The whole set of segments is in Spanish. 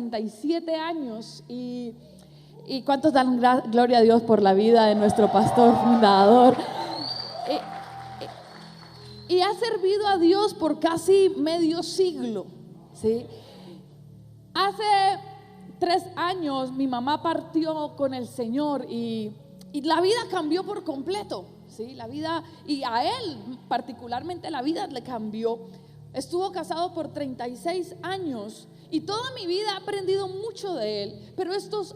37 años y ¿cuántos dan gloria a Dios por la vida de nuestro pastor fundador? Y ha servido a Dios por casi medio siglo, ¿sí? Hace 3 años mi mamá partió con el Señor y la vida cambió por completo, ¿sí? La vida, y a él particularmente la vida le cambió. Estuvo casado por 36 años y toda mi vida he aprendido mucho de él, pero estos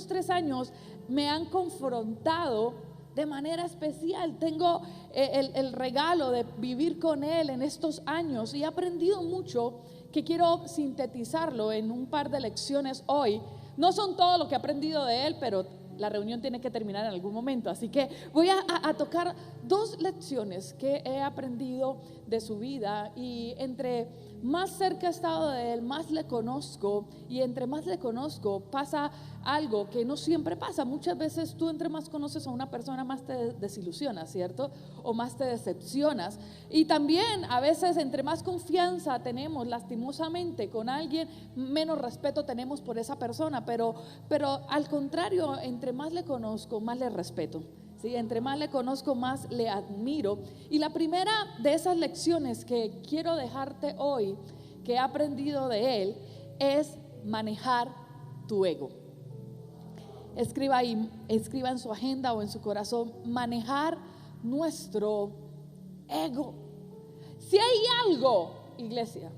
3 años me han confrontado de manera especial. Tengo el regalo de vivir con él en estos años y he aprendido mucho que quiero sintetizarlo en un par de lecciones hoy. No son todo lo que he aprendido de él, pero la reunión tiene que terminar en algún momento, así que voy a tocar 2 lecciones que he aprendido de su vida, y entre más cerca he estado de él, más le conozco, y entre más le conozco pasa algo que no siempre pasa. Muchas veces tú entre más conoces a una persona, más te desilusionas, ¿cierto? O más te decepcionas. Y también a veces entre más confianza tenemos lastimosamente con alguien, menos respeto tenemos por esa persona, pero al contrario, entre más le conozco, más le respeto, ¿sí? Entre más le conozco, más le admiro. Y la primera de esas lecciones que quiero dejarte hoy, que he aprendido de él, es manejar tu ego. Escriba ahí, escriba en su agenda o en su corazón: manejar nuestro ego. Si hay algo, iglesia,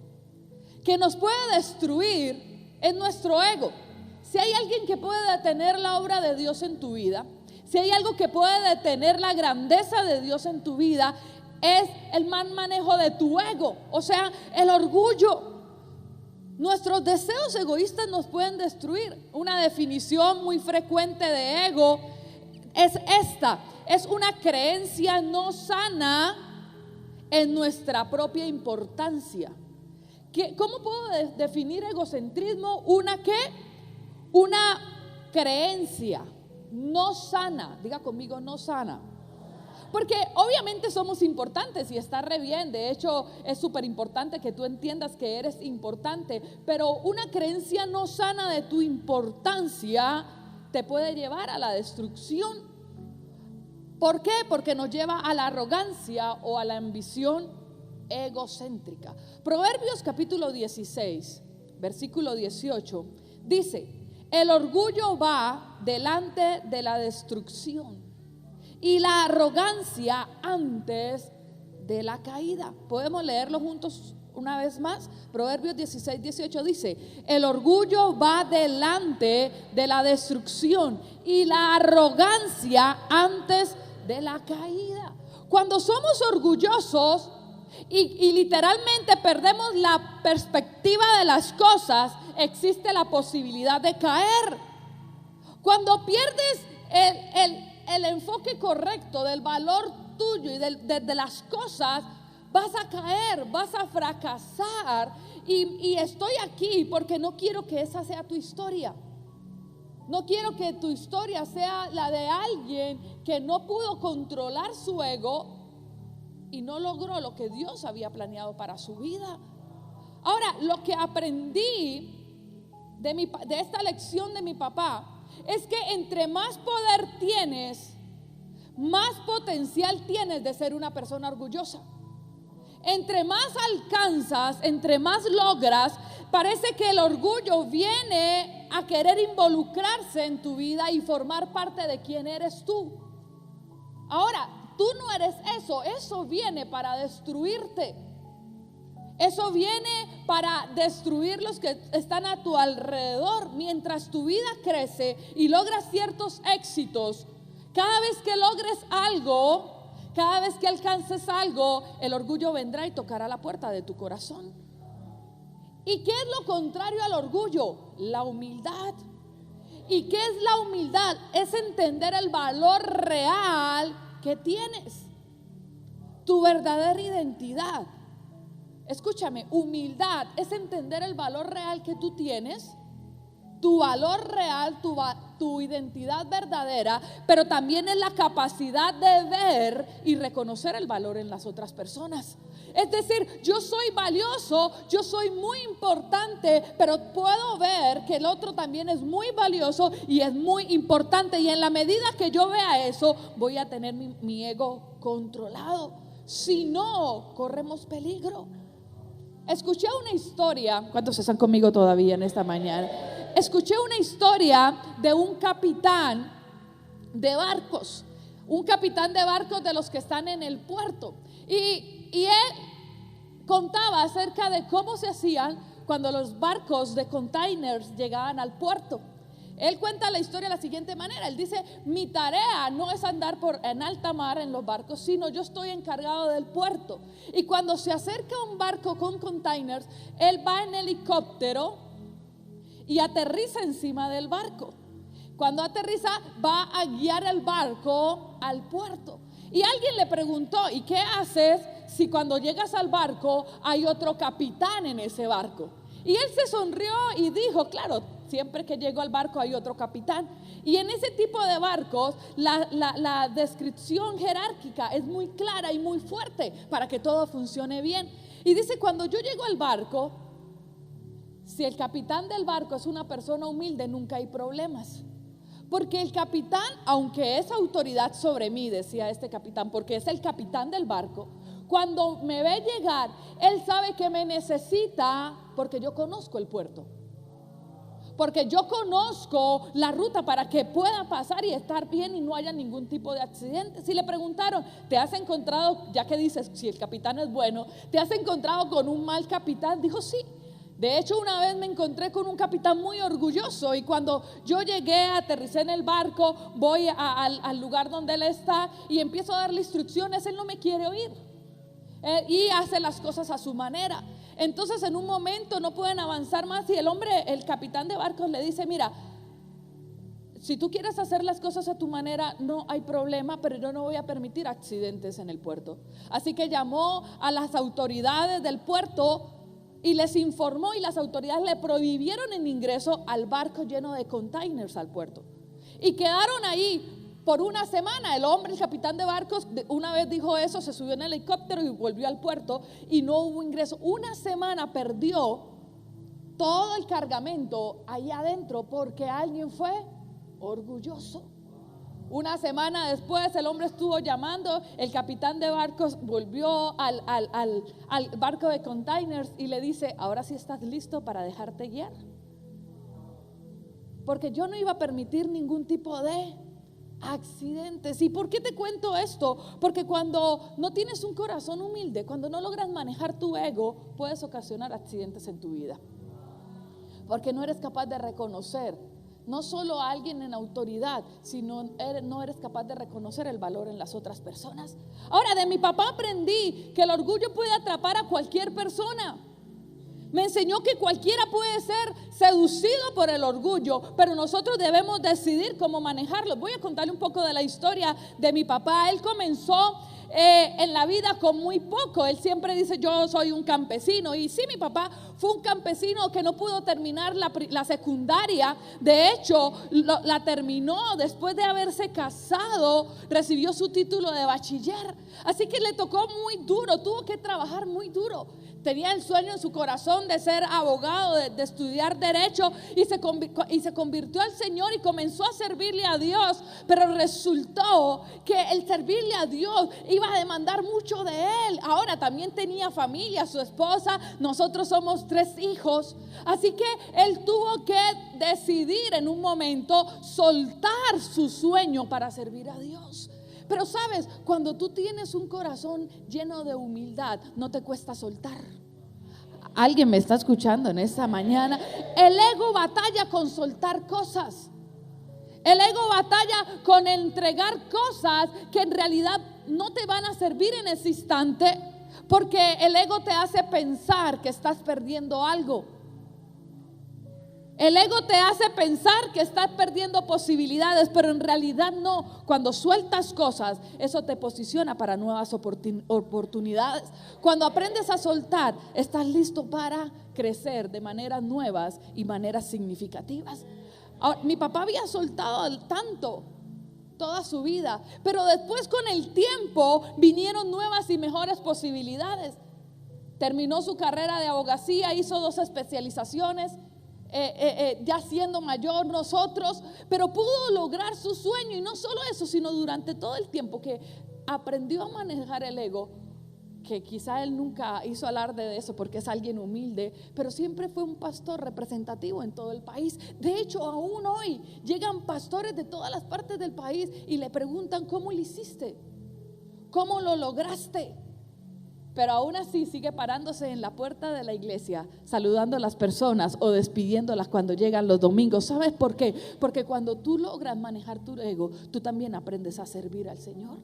que nos puede destruir, es nuestro ego. Si hay alguien que puede detener la obra de Dios en tu vida, si hay algo que puede detener la grandeza de Dios en tu vida, es el mal manejo de tu ego, o sea, el orgullo. Nuestros deseos egoístas nos pueden destruir. Una definición muy frecuente de ego es esta: es una creencia no sana en nuestra propia importancia. ¿Cómo puedo definir egocentrismo? Una creencia no sana. Diga conmigo: no sana. Porque obviamente somos importantes y está re bien. De hecho, es súper importante que tú entiendas que eres importante, pero una creencia no sana de tu importancia te puede llevar a la destrucción. ¿Por qué? Porque nos lleva a la arrogancia o a la ambición egocéntrica. Proverbios capítulo 16, versículo 18 dice: el orgullo va delante de la destrucción y la arrogancia antes de la caída. Podemos leerlo juntos una vez más. Proverbios 16, 18 dice: el orgullo va delante de la destrucción y la arrogancia antes de la caída. Cuando somos orgullosos y literalmente perdemos la perspectiva de las cosas, existe la posibilidad de caer. Cuando pierdes el enfoque correcto del valor tuyo y de las cosas, vas a caer, vas a fracasar. Y estoy aquí porque no quiero que esa sea tu historia. No quiero que tu historia sea la de alguien que no pudo controlar su ego y no logró lo que Dios había planeado para su vida. Ahora, lo que aprendí de esta lección de mi papá es que entre más poder tienes, más potencial tienes de ser una persona orgullosa. Entre más alcanzas, entre más logras, parece que el orgullo viene a querer involucrarse en tu vida y formar parte de quién eres tú. Ahora, tú no eres eso. Eso viene para destruirte. Eso viene para destruir los que están a tu alrededor. Mientras tu vida crece y logras ciertos éxitos, cada vez que logres algo, cada vez que alcances algo, el orgullo vendrá y tocará la puerta de tu corazón. ¿Y qué es lo contrario al orgullo? La humildad. ¿Y qué es la humildad? Es entender el valor real que tienes, tu verdadera identidad. Escúchame, humildad es entender el valor real que tú tienes, tu valor real, tu identidad verdadera, pero también es la capacidad de ver y reconocer el valor en las otras personas. Es decir, yo soy valioso, yo soy muy importante, pero puedo ver que el otro también es muy valioso y es muy importante. Y en la medida que yo vea eso, voy a tener mi ego controlado. Si no, corremos peligro. Escuché una historia, ¿cuántos están conmigo todavía en esta mañana? Escuché una historia de un capitán de barcos. Un capitán de barcos de los que están en el puerto. Y él contaba acerca de cómo se hacían cuando los barcos de containers llegaban al puerto. Él cuenta la historia de la siguiente manera. Él dice: mi tarea no es andar en alta mar en los barcos, sino yo estoy encargado del puerto. Y cuando se acerca un barco con containers, él va en helicóptero y aterriza encima del barco. Cuando aterriza, va a guiar el barco al puerto. Y alguien le preguntó: ¿y qué haces si cuando llegas al barco hay otro capitán en ese barco? Y él se sonrió y dijo: claro, siempre que llego al barco hay otro capitán. Y en ese tipo de barcos la descripción jerárquica es muy clara y muy fuerte para que todo funcione bien. Y dice: cuando yo llego al barco, si el capitán del barco es una persona humilde, nunca hay problemas. Porque el capitán, aunque es autoridad sobre mí, decía este capitán, porque es el capitán del barco, cuando me ve llegar, él sabe que me necesita porque yo conozco el puerto. Porque yo conozco la ruta para que pueda pasar y estar bien y no haya ningún tipo de accidente. Si le preguntaron: ¿te has encontrado, ya que dices si el capitán es bueno, te has encontrado con un mal capitán? Dijo: sí. De hecho, una vez me encontré con un capitán muy orgulloso y cuando yo llegué, aterricé en el barco, voy al lugar donde él está y empiezo a darle instrucciones, él no me quiere oír y hace las cosas a su manera. Entonces en un momento no pueden avanzar más y el capitán de barcos le dice: mira, si tú quieres hacer las cosas a tu manera, no hay problema, pero yo no voy a permitir accidentes en el puerto. Así que llamó a las autoridades del puerto y les informó, y las autoridades le prohibieron el ingreso al barco lleno de containers al puerto. Y quedaron ahí por una semana. El capitán de barcos, una vez dijo eso, se subió en el helicóptero y volvió al puerto y no hubo ingreso. Una semana perdió todo el cargamento ahí adentro porque alguien fue orgulloso. Una semana después el hombre estuvo llamando, el capitán de barcos volvió al barco de containers y le dice: ahora sí estás listo para dejarte guiar. Porque yo no iba a permitir ningún tipo de accidentes. ¿Y por qué te cuento esto? Porque cuando no tienes un corazón humilde, cuando no logras manejar tu ego, puedes ocasionar accidentes en tu vida. Porque no eres capaz de reconocer no solo a alguien en autoridad, sino no eres capaz de reconocer el valor en las otras personas. Ahora, de mi papá aprendí que el orgullo puede atrapar a cualquier persona. Me enseñó que cualquiera puede ser seducido por el orgullo, pero nosotros debemos decidir cómo manejarlo. Voy a contarle un poco de la historia de mi papá. Él comenzó en la vida con muy poco. Él siempre dice: yo soy un campesino. Y sí, mi papá fue un campesino que no pudo terminar la secundaria. De hecho, la terminó después de haberse casado. Recibió su título de bachiller. Así que le tocó muy duro, tuvo que trabajar muy duro. Tenía el sueño en su corazón de ser abogado, de estudiar derecho, y se convirtió al Señor y comenzó a servirle a Dios. Pero resultó que el servirle a Dios iba a demandar mucho de él. Ahora también tenía familia, su esposa, nosotros somos 3 hijos. Así que él tuvo que decidir en un momento soltar su sueño para servir a Dios. Pero sabes, cuando tú tienes un corazón lleno de humildad, no te cuesta soltar. Alguien me está escuchando en esta mañana. El ego batalla con soltar cosas. El ego batalla con entregar cosas que en realidad no te van a servir en ese instante, porque el ego te hace pensar que estás perdiendo algo. El ego te hace pensar que estás perdiendo posibilidades, pero en realidad no. Cuando sueltas cosas, eso te posiciona para nuevas oportunidades. Cuando aprendes a soltar, estás listo para crecer de maneras nuevas y maneras significativas. Ahora, mi papá había soltado tanto toda su vida, pero después con el tiempo vinieron nuevas y mejores posibilidades. terminó su carrera de abogacía, hizo 2 especializaciones, ya siendo mayor nosotros, pero pudo lograr su sueño. Y no solo eso, sino durante todo el tiempo que aprendió a manejar el ego, que quizá él nunca hizo alarde de eso porque es alguien humilde, pero siempre fue un pastor representativo en todo el país. De hecho, aún hoy llegan pastores de todas las partes del país y le preguntan: ¿cómo lo hiciste? ¿Cómo lo lograste? Pero aún así sigue parándose en la puerta de la iglesia, saludando a las personas o despidiéndolas cuando llegan los domingos. ¿Sabes por qué? Porque cuando tú logras manejar tu ego, tú también aprendes a servir al Señor.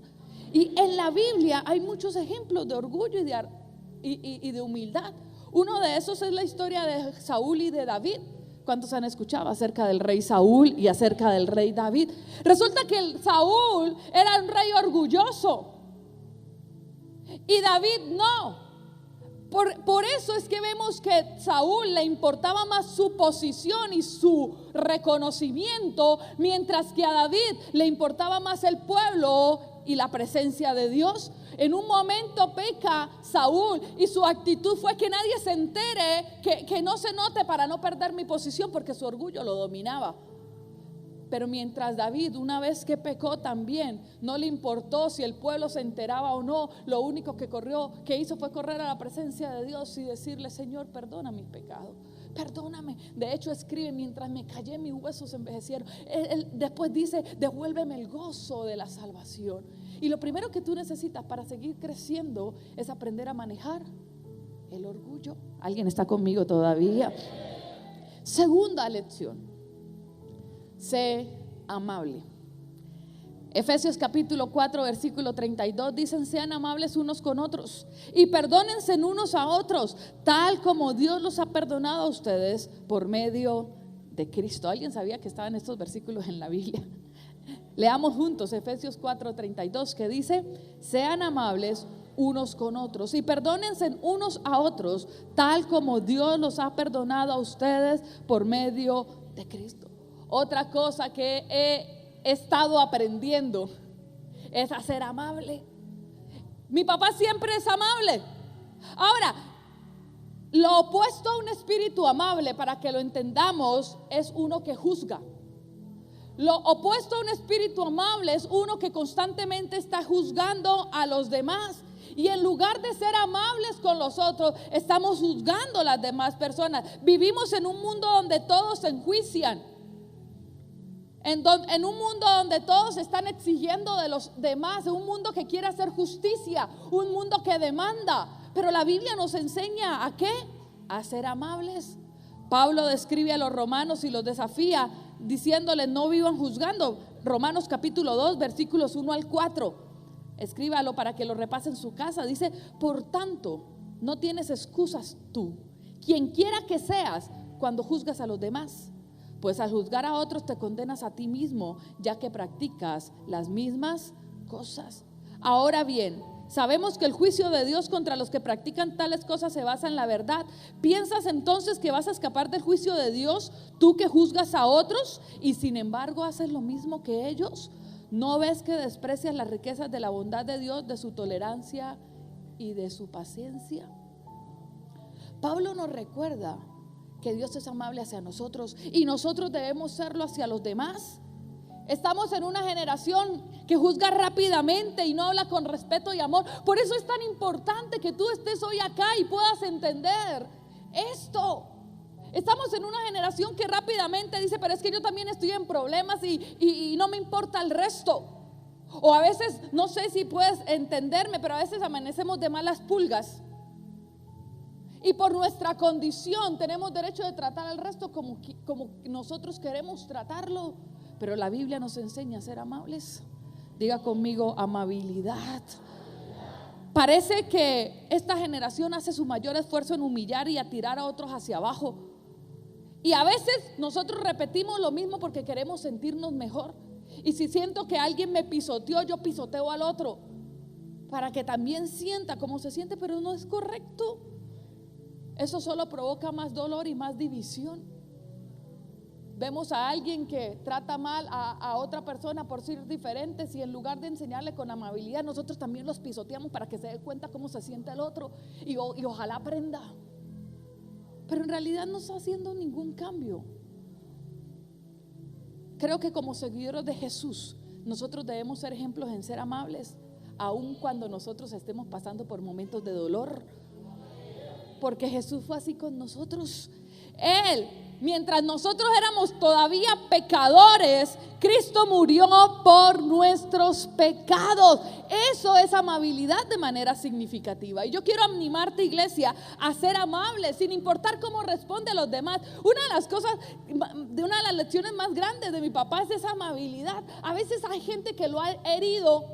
Y en la Biblia hay muchos ejemplos de orgullo y de humildad. Uno de esos es la historia de Saúl y de David. ¿Cuántos han escuchado acerca del rey Saúl y acerca del rey David? Resulta que Saúl era un rey orgulloso y David no. Por eso es que vemos que Saúl le importaba más su posición y su reconocimiento, mientras que a David le importaba más el pueblo y la presencia de Dios. En un momento peca Saúl y su actitud fue que nadie se entere, que no se note para no perder mi posición, porque su orgullo lo dominaba. Pero mientras David, una vez que pecó también, no le importó si el pueblo se enteraba o no. Lo único que hizo fue correr a la presencia de Dios y decirle: Señor, perdona mis pecados, perdóname. De hecho escribe: mientras me callé, mis huesos se envejecieron. Él después dice: devuélveme el gozo de la salvación. Y lo primero que tú necesitas para seguir creciendo es aprender a manejar el orgullo. ¿Alguien está conmigo todavía? Segunda lección: sé amable. Efesios capítulo 4 versículo 32 dicen: sean amables unos con otros y perdónense unos a otros, tal como Dios los ha perdonado a ustedes por medio de Cristo. ¿Alguien sabía que estaban estos versículos en la Biblia? Leamos juntos Efesios 4, 32, que dice: sean amables unos con otros y perdónense unos a otros, tal como Dios los ha perdonado a ustedes por medio de Cristo. Otra cosa que he estado aprendiendo es a ser amable. Mi papá siempre es amable. Ahora, lo opuesto a un espíritu amable, para que lo entendamos, es uno que juzga. Lo opuesto a un espíritu amable es uno que constantemente está juzgando a los demás. Y en lugar de ser amables con los otros, estamos juzgando a las demás personas. Vivimos en un mundo donde todos se enjuician. En un mundo donde todos están exigiendo de los demás, en un mundo que quiere hacer justicia, un mundo que demanda. Pero la Biblia nos enseña ¿a qué? A ser amables. Pablo describe a los romanos y los desafía diciéndoles: no vivan juzgando. Romanos capítulo 2 versículos 1 al 4. Escríbalo para que lo repase en su casa. Dice: por tanto, no tienes excusas tú, quien quiera que seas, cuando juzgas a los demás. Pues al juzgar a otros te condenas a ti mismo, ya que practicas las mismas cosas. Ahora bien, sabemos que el juicio de Dios contra los que practican tales cosas se basa en la verdad. ¿Piensas entonces que vas a escapar del juicio de Dios, tú que juzgas a otros y sin embargo haces lo mismo que ellos? ¿No ves que desprecias las riquezas de la bondad de Dios, de su tolerancia y de su paciencia? Pablo nos recuerda que Dios es amable hacia nosotros y nosotros debemos serlo hacia los demás. Estamos en una generación que juzga rápidamente y no habla con respeto y amor. Por eso es tan importante que tú estés hoy acá y puedas entender esto. Estamos en una generación que rápidamente dice: pero es que yo también estoy en problemas y no me importa el resto. O a veces, no sé si puedes entenderme, pero a veces amanecemos de malas pulgas. Y por nuestra condición tenemos derecho de tratar al resto como nosotros queremos tratarlo. Pero la Biblia nos enseña a ser amables. Diga conmigo: amabilidad. Parece que esta generación hace su mayor esfuerzo en humillar y a tirar a otros hacia abajo. Y a veces nosotros repetimos lo mismo porque queremos sentirnos mejor. Y si siento que alguien me pisoteó, yo pisoteo al otro para que también sienta cómo se siente, pero no es correcto. Eso solo provoca más dolor y más división. Vemos a alguien que trata mal a otra persona por ser diferentes y en lugar de enseñarle con amabilidad, nosotros también los pisoteamos para que se dé cuenta cómo se siente el otro y ojalá aprenda. Pero en realidad no está haciendo ningún cambio. Creo que como seguidores de Jesús, nosotros debemos ser ejemplos en ser amables, aun cuando nosotros estemos pasando por momentos de dolor. Porque Jesús fue así con nosotros. Él, mientras nosotros éramos todavía pecadores, Cristo murió por nuestros pecados. Eso es amabilidad de manera significativa. Y yo quiero animarte, iglesia, a ser amable sin importar cómo responde a los demás. Una de las lecciones más grandes de mi papá es esa amabilidad. A veces hay gente que lo ha herido,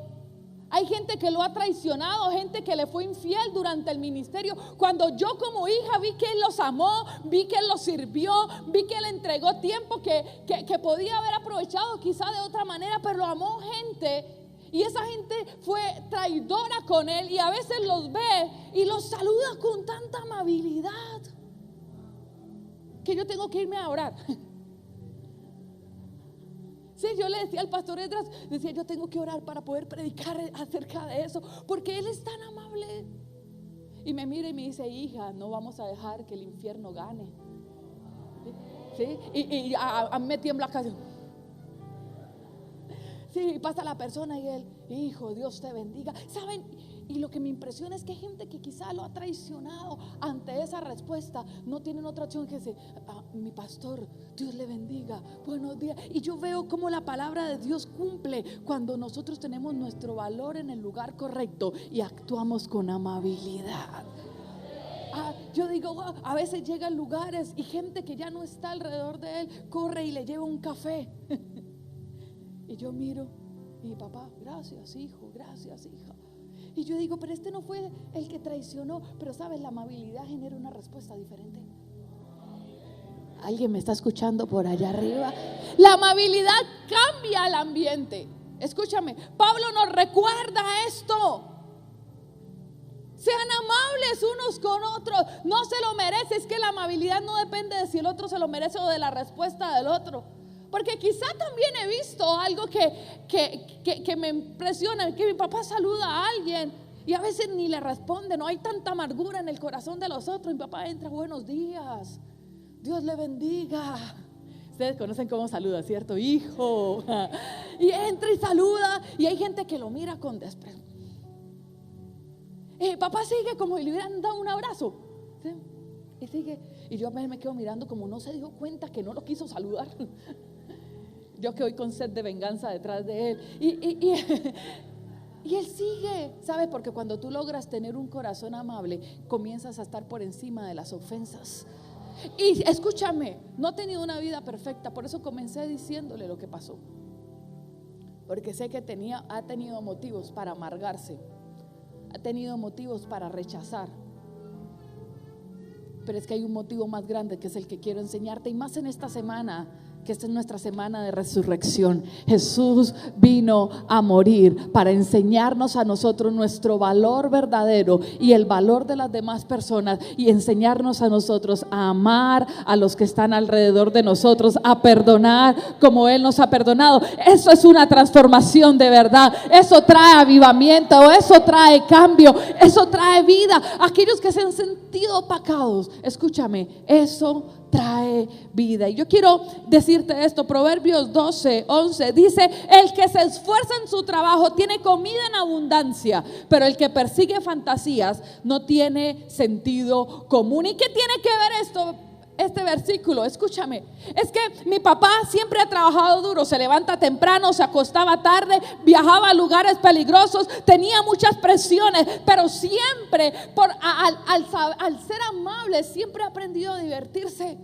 hay gente que lo ha traicionado, gente que le fue infiel durante el ministerio. Cuando yo como hija vi que Él los amó, vi que Él los sirvió, vi que Él entregó tiempo que podía haber aprovechado quizá de otra manera, pero amó gente. Y esa gente fue traidora con Él y a veces los ve y los saluda con tanta amabilidad que yo tengo que irme a orar. Sí, yo le decía al pastor Edras, decía, yo tengo que orar para poder predicar acerca de eso, porque él es tan amable. Y me mira y me dice, hija, no vamos a dejar que el infierno gane. ¿Sí? Y a mí me tiembla casi. Sí, pasa la persona y él, hijo, Dios te bendiga. ¿Saben? Y lo que me impresiona es que hay gente que quizá lo ha traicionado. Ante esa respuesta no tienen otra opción que decir, mi pastor, Dios le bendiga, buenos días. Y yo veo cómo la palabra de Dios cumple cuando nosotros tenemos nuestro valor en el lugar correcto y actuamos con amabilidad. Yo digo, a veces llegan lugares y gente que ya no está alrededor de él corre y le lleva un café. Y yo miro y papá, gracias hijo, gracias hija. Y yo digo, pero este no fue el que traicionó. Pero sabes, la amabilidad genera una respuesta diferente. ¿Alguien me está escuchando por allá arriba? La amabilidad cambia el ambiente. Escúchame, Pablo nos recuerda esto. Sean amables unos con otros. No se lo merece. Es que la amabilidad no depende de si el otro se lo merece o de la respuesta del otro. Porque quizá también he visto algo que me impresiona, que mi papá saluda a alguien y a veces ni le responde. No hay tanta amargura en el corazón de los otros. Mi papá entra, buenos días, Dios le bendiga. Ustedes conocen cómo saluda, ¿cierto? Hijo. Y entra y saluda y hay gente que lo mira con desprecio. Papá sigue como si le hubieran dado un abrazo, ¿sí? Y sigue. Y yo me quedo mirando como no se dio cuenta que no lo quiso saludar. Yo que voy con sed de venganza detrás de él. Y él sigue, ¿sabes? Porque cuando tú logras tener un corazón amable, comienzas a estar por encima de las ofensas. Y escúchame, no he tenido una vida perfecta, por eso comencé diciéndole lo que pasó. Porque sé que ha tenido motivos para amargarse, ha tenido motivos para rechazar. Pero es que hay un motivo más grande que es el que quiero enseñarte, y más en esta semana, que esta es nuestra semana de resurrección. Jesús vino a morir para enseñarnos a nosotros nuestro valor verdadero y el valor de las demás personas, y enseñarnos a nosotros a amar a los que están alrededor de nosotros, a perdonar como Él nos ha perdonado. Eso es una transformación de verdad. Eso trae avivamiento, eso trae cambio, eso trae vida. Aquellos que se han sentido opacados, escúchame, eso trae vida. Y yo quiero decirte esto, Proverbios 12:11 dice, el que se esfuerza en su trabajo tiene comida en abundancia, pero el que persigue fantasías no tiene sentido común. ¿Y qué tiene que ver este versículo? Escúchame, es que mi papá siempre ha trabajado duro, se levanta temprano, se acostaba tarde, viajaba a lugares peligrosos, tenía muchas presiones, pero siempre al ser amable, siempre ha aprendido a divertirse.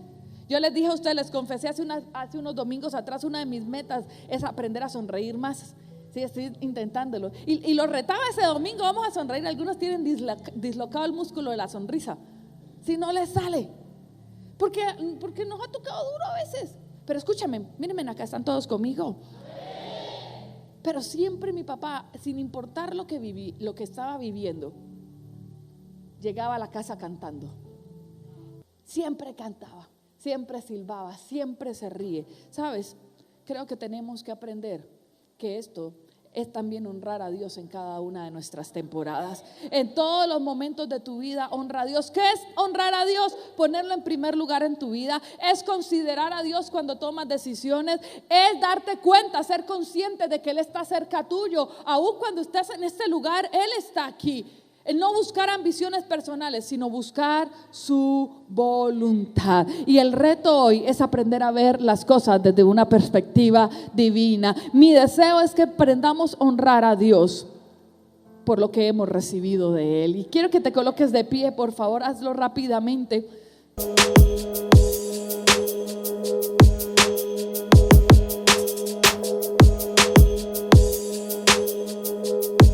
Yo les dije a ustedes, les confesé hace unos domingos atrás, una de mis metas es aprender a sonreír más. Sí, estoy intentándolo. Y lo retaba ese domingo, vamos a sonreír. Algunos tienen dislocado el músculo de la sonrisa. Si no les sale. Porque nos ha tocado duro a veces. Pero escúchame, mírenme acá, están todos conmigo. Pero siempre mi papá, sin importar lo que estaba viviendo, llegaba a la casa cantando. Siempre cantaba. siempre silbaba, siempre se ríe. ¿Sabes? Creo que tenemos que aprender que esto es también honrar a Dios en cada una de nuestras temporadas. En todos los momentos de tu vida, honra a Dios. ¿Qué es honrar a Dios? Ponerlo en primer lugar en tu vida. Es considerar a Dios cuando tomas decisiones. Es darte cuenta, ser consciente de que Él está cerca tuyo. Aún cuando estés en este lugar, Él está aquí. El no buscar ambiciones personales, sino buscar su voluntad. Y el reto hoy es aprender a ver las cosas desde una perspectiva divina. Mi deseo es que aprendamos a honrar a Dios por lo que hemos recibido de Él. Y quiero que te coloques de pie, por favor, hazlo rápidamente.